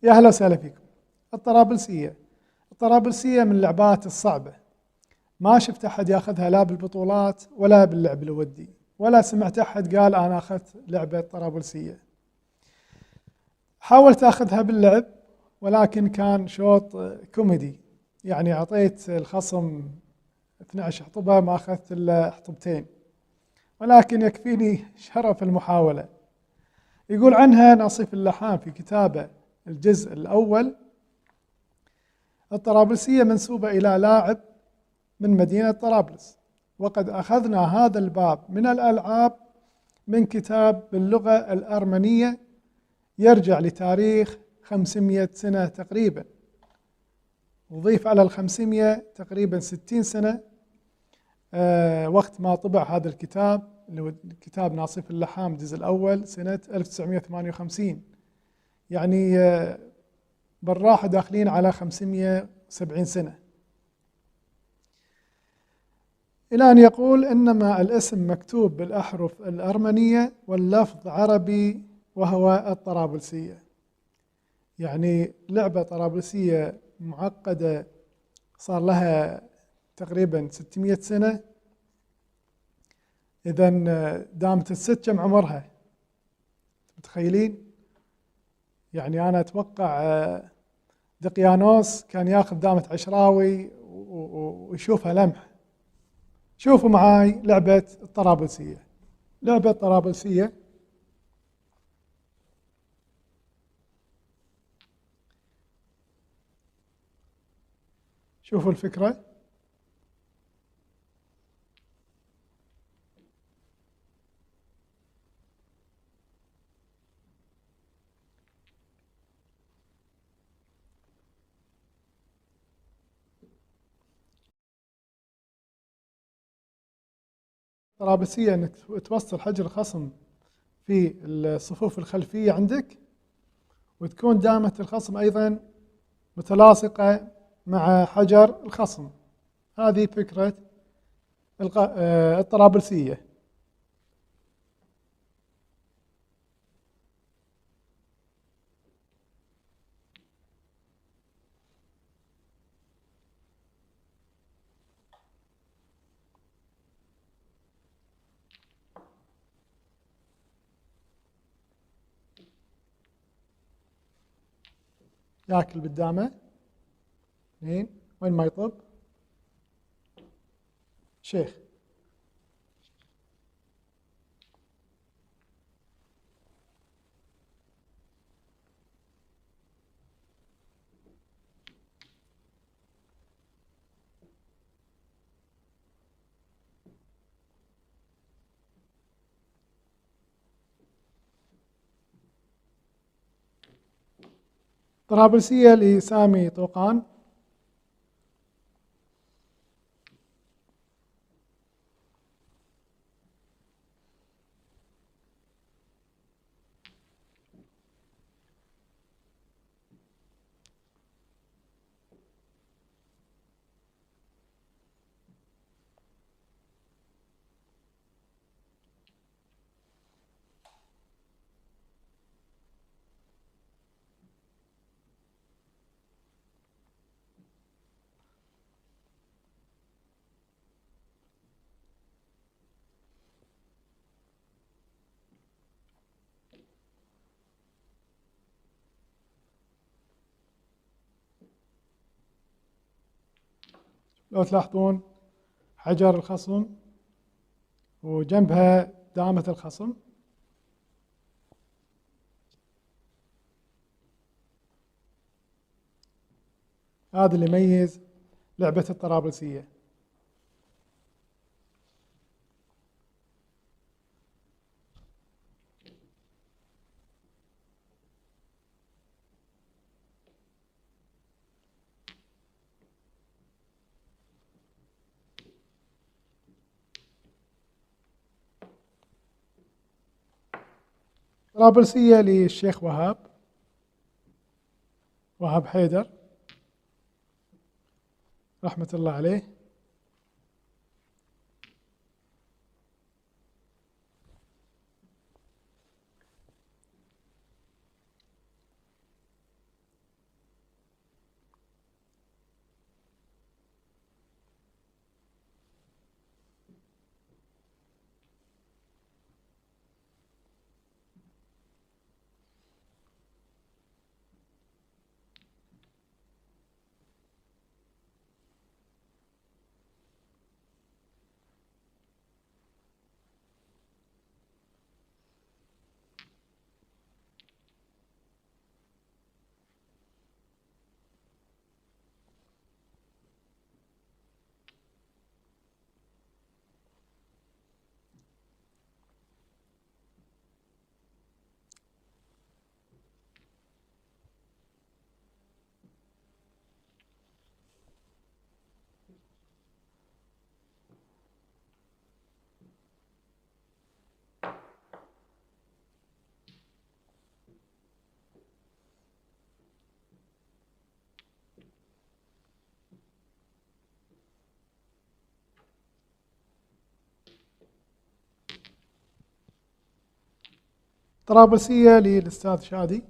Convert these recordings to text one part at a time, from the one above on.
يا أهلا وسهلا فيكم. الطرابلسية من اللعبات الصعبة، ما شفت أحد ياخذها لا بالبطولات ولا باللعب الودي، ولا سمعت أحد قال أنا أخذت لعبة طرابلسية. حاولت أخذها باللعب ولكن كان شوط كوميدي، يعني أعطيت الخصم 12 حطبة ما أخذت إلا حطبتين، ولكن يكفيني شرف المحاولة. يقول عنها ناصف اللحام في كتابه الجزء الأول: الطرابلسية منسوبة إلى لاعب من مدينة طرابلس، وقد أخذنا هذا الباب من الألعاب من كتاب باللغة الأرمنية يرجع لتاريخ 500 سنة تقريبا، وضيف على 500 تقريبا 60 سنة وقت ما طبع هذا الكتاب اللي هو كتاب ناصف اللحام الجزء الأول سنة 1958، يعني بالراحة داخلين على 570 سنة. إلى أن يقول إنما الاسم مكتوب بالأحرف الأرمنية واللفظ عربي وهو الطرابلسية. يعني لعبة طرابلسية معقدة صار لها تقريبا 600 سنة، إذن دامت الست كم عمرها؟ متخيلين؟ يعني أنا أتوقع دقيانوس كان ياخذ دامة عشراوي ويشوفها لمح. شوفوا معاي لعبة الطرابلسية. لعبة طرابلسية شوفوا الفكرة. الطرابلسية انك توصل حجر الخصم في الصفوف الخلفية عندك، وتكون دامة الخصم أيضا متلاصقة مع حجر الخصم. هذه فكرة الطرابلسية. ياكل بالدامة. اثنين، وين ما يطب شيخ. طرابلسية لسامي طوقان. لو تلاحظون حجر الخصم وجنبها دامة الخصم. هذا اللي يميز لعبة الطرابلسية. طرابلسية للشيخ وهاب حيدر رحمة الله عليه. طرابلسية للأستاذ شادي.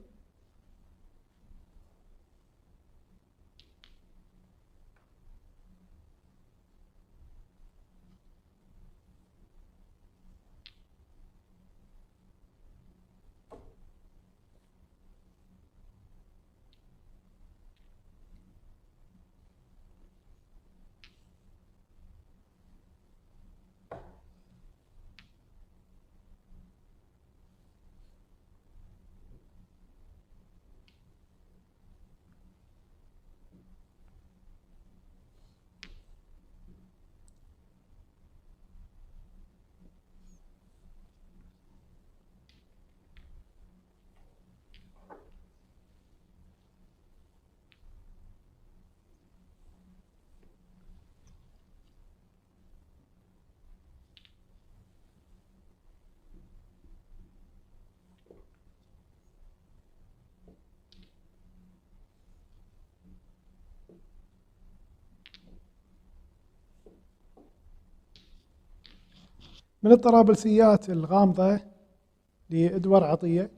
من الطرابلسيات الغامضة لإدوار عطية.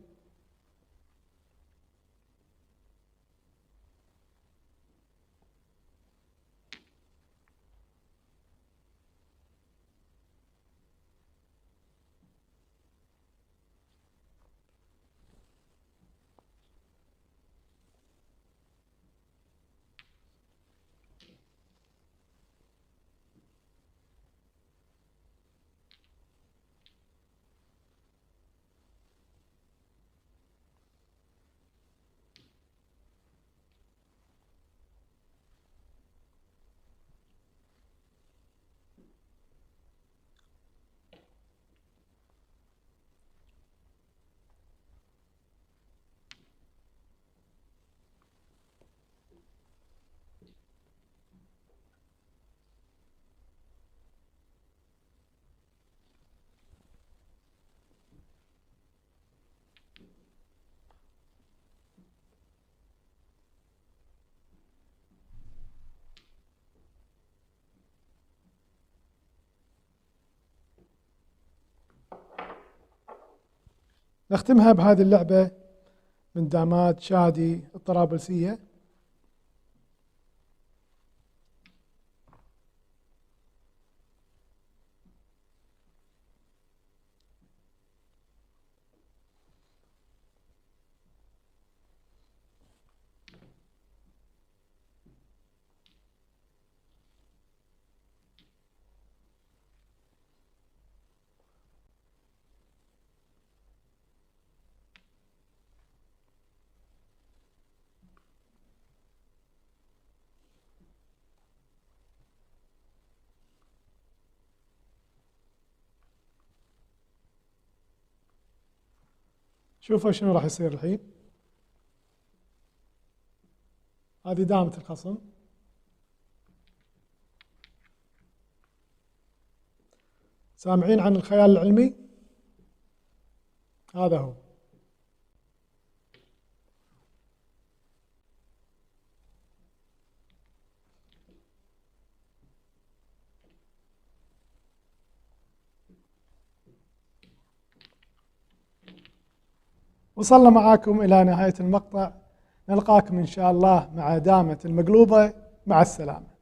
نختمها بهذه اللعبة من دامات شادي الطرابلسية. شوفوا شنو راح يصير الحين. هذه دامة الخصم، سامعين عن الخيال العلمي؟ هذا هو. وصلنا معاكم إلى نهاية المقطع، نلقاكم إن شاء الله مع دامة المقلوبة. مع السلامة.